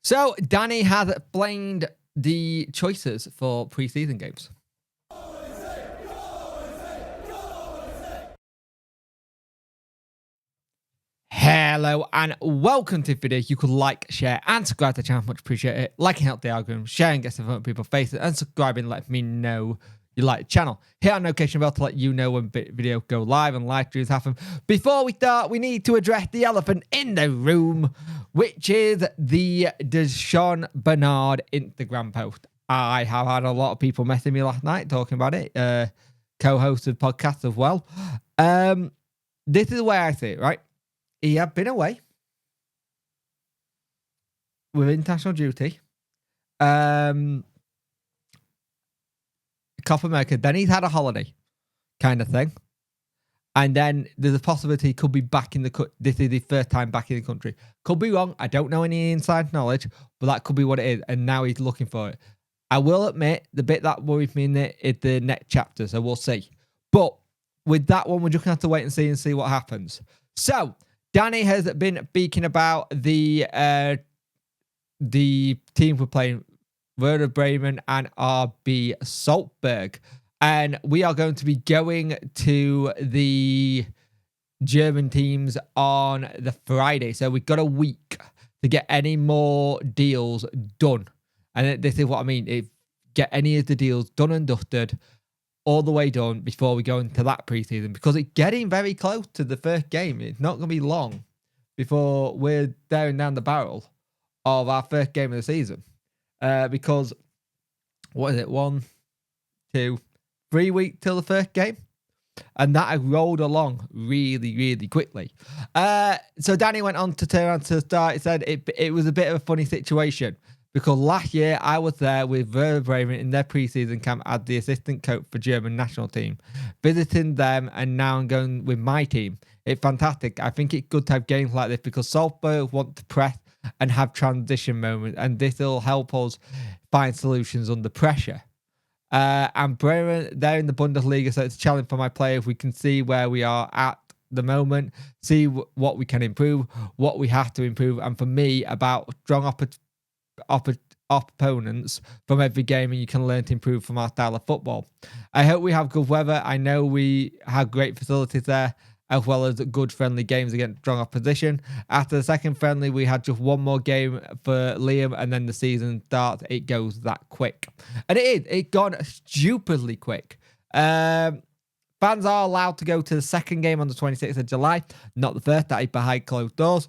So, Danny has blamed the choices for preseason games. Hello and welcome to the video. You could like, share, and subscribe to the channel. Much appreciate it. Liking help the algorithm, sharing gets in front of people's faces, and subscribing let me know you like the channel. Hit on notification bell to let you know when video go live and live streams happen. Before we start, we need to address the elephant in the room, which is the Deshaun Bernard Instagram post. I have had a lot of people messaging me last night talking about it. Co-hosted podcasts as well. This is the way I see it, right? He had been away with international duty. Copa America. Then he's had a holiday kind of thing. And then there's a possibility he could be back in the country. This is his first time back in the country. Could be wrong. I don't know any inside knowledge, but that could be what it is. And now he's looking for it. I will admit, the bit that worries me in it is the next chapter, so we'll see. But with that one, we're just going to have to wait and see what happens. So, Danny has been speaking about the team we're playing, Werder Bremen and RB Salzburg. And we are going to be going to the German teams on the Friday. So we've got a week to get any more deals done. And this is what I mean. Get any of the deals done and dusted, all the way done before we go into that preseason. Because it's getting very close to the first game. It's not going to be long before we're staring down the barrel of our first game of the season. Because, what is it? 1, 2, 3 weeks till the first game. And that has rolled along really, really quickly. So Danny went on to turn around to the start. He said it was a bit of a funny situation because last year I was there with Werder Bremen in their preseason camp as the assistant coach for German national team, visiting them, and now I'm going with my team. It's fantastic. I think it's good to have games like this because Salzburg want to press and have transition moments, and this will help us find solutions under pressure. And Bremen, they're in the Bundesliga, so it's a challenge for my players. We can see where we are at the moment, see what we can improve, what we have to improve, and for me, about strong opponents from every game, and you can learn to improve from our style of football. I hope we have good weather. I know we have great facilities there, as well as good friendly games against strong opposition. After the second friendly, we had just one more game for Liam, and then the season starts. It goes that quick. And it's gone stupidly quick. Fans are allowed to go to the second game on the 26th of July, not the first. That is behind closed doors.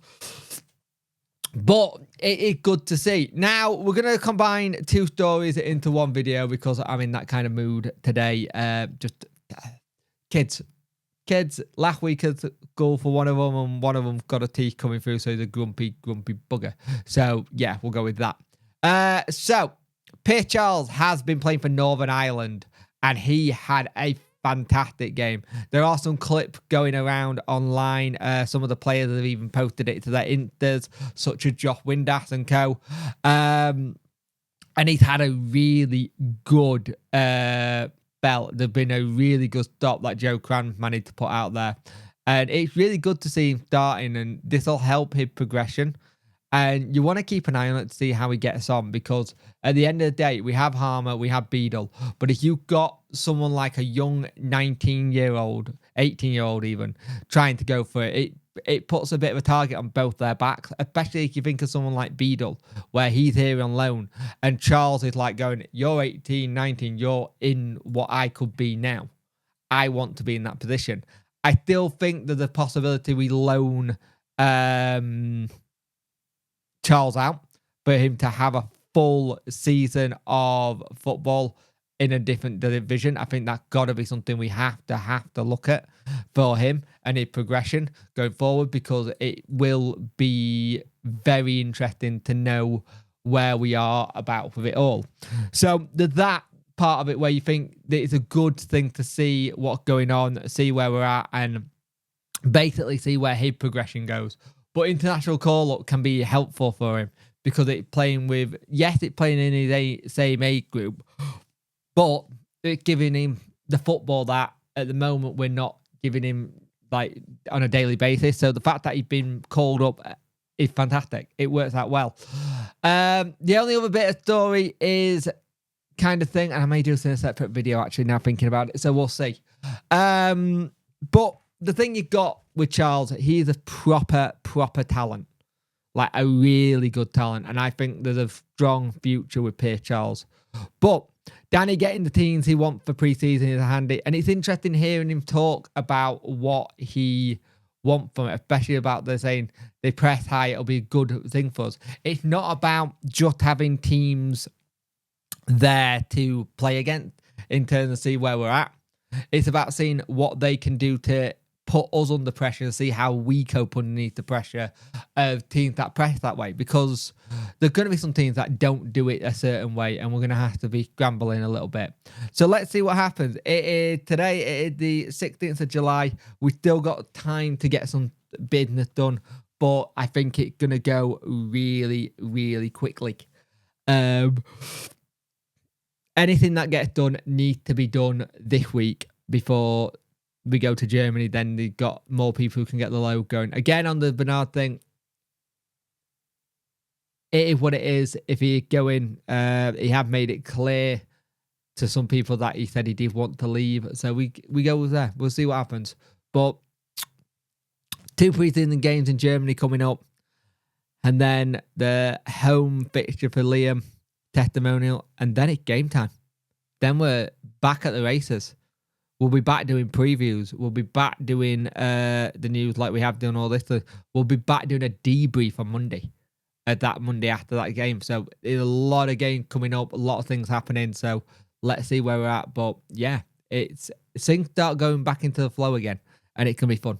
But it is good to see. Now, we're going to combine two stories into one video because I'm in that kind of mood today. Kids, last week at school for one of them, and one of them got a teeth coming through, so he's a grumpy bugger. So, yeah, we'll go with that. So, Pierce Charles has been playing for Northern Ireland, and he had a fantastic game. There are some clips going around online. Some of the players have even posted it to their Instas, such as Josh Windass and co. And he's had a really good spell. There's been a really good stop that Joe Cran managed to put out there. And it's really good to see him starting, and this will help his progression. And you want to keep an eye on it to see how he gets on, because at the end of the day, we have Harmer, we have Beadle. But if you've got someone like a young 19-year-old, 18-year-old even, trying to go for it, it puts a bit of a target on both their backs, especially if you think of someone like Beadle, where he's here on loan. And Charles is like going, you're 18, 19, you're in what I could be now. I want to be in that position. I still think there's a possibility we loan Charles out for him to have a full season of football in a different division. I think that's got to be something we have to look at for him and his progression going forward, because it will be very interesting to know where we are about with it all. So there's that part of it where you think that it's a good thing to see what's going on, see where we're at, and basically see where his progression goes. But international call-up can be helpful for him because it's playing with, yes, it's playing in his same age group, but it's giving him the football that at the moment we're not giving him like on a daily basis. So the fact that he's been called up is fantastic. It works out well. The only other bit of story is kind of thing, and I may do this in a separate video actually now thinking about it, so we'll see. But the thing you got with Charles, he's a proper talent. Like a really good talent. And I think there's a strong future with Pierce Charles. But Danny getting the teams he wants for preseason is handy. And it's interesting hearing him talk about what he wants from it, especially about the saying they press high, it'll be a good thing for us. It's not about just having teams there to play against in terms of see where we're at. It's about seeing what they can do to put us under pressure and see how we cope underneath the pressure of teams that press that way, because there's going to be some teams that don't do it a certain way and we're going to have to be scrambling a little bit. So let's see what happens. Today it is the 16th of July. We still got time to get some business done, but I think it's going to go really quickly. Anything that gets done needs to be done this week before we go to Germany. Then they've got more people who can get the logo going. Again, on the Bernard thing, it is what it is. If he going, he have made it clear to some people that he said he did want to leave. So we go with that. We'll see what happens. But 2 preseason games in Germany coming up. And then the home fixture for Liam, testimonial. And then it's game time. Then we're back at the races. We'll be back doing previews. We'll be back doing the news like we have done all this. We'll be back doing a debrief on Monday. That Monday after that game. So there's a lot of games coming up. A lot of things happening. So let's see where we're at. But yeah, things start going back into the flow again. And it can be fun.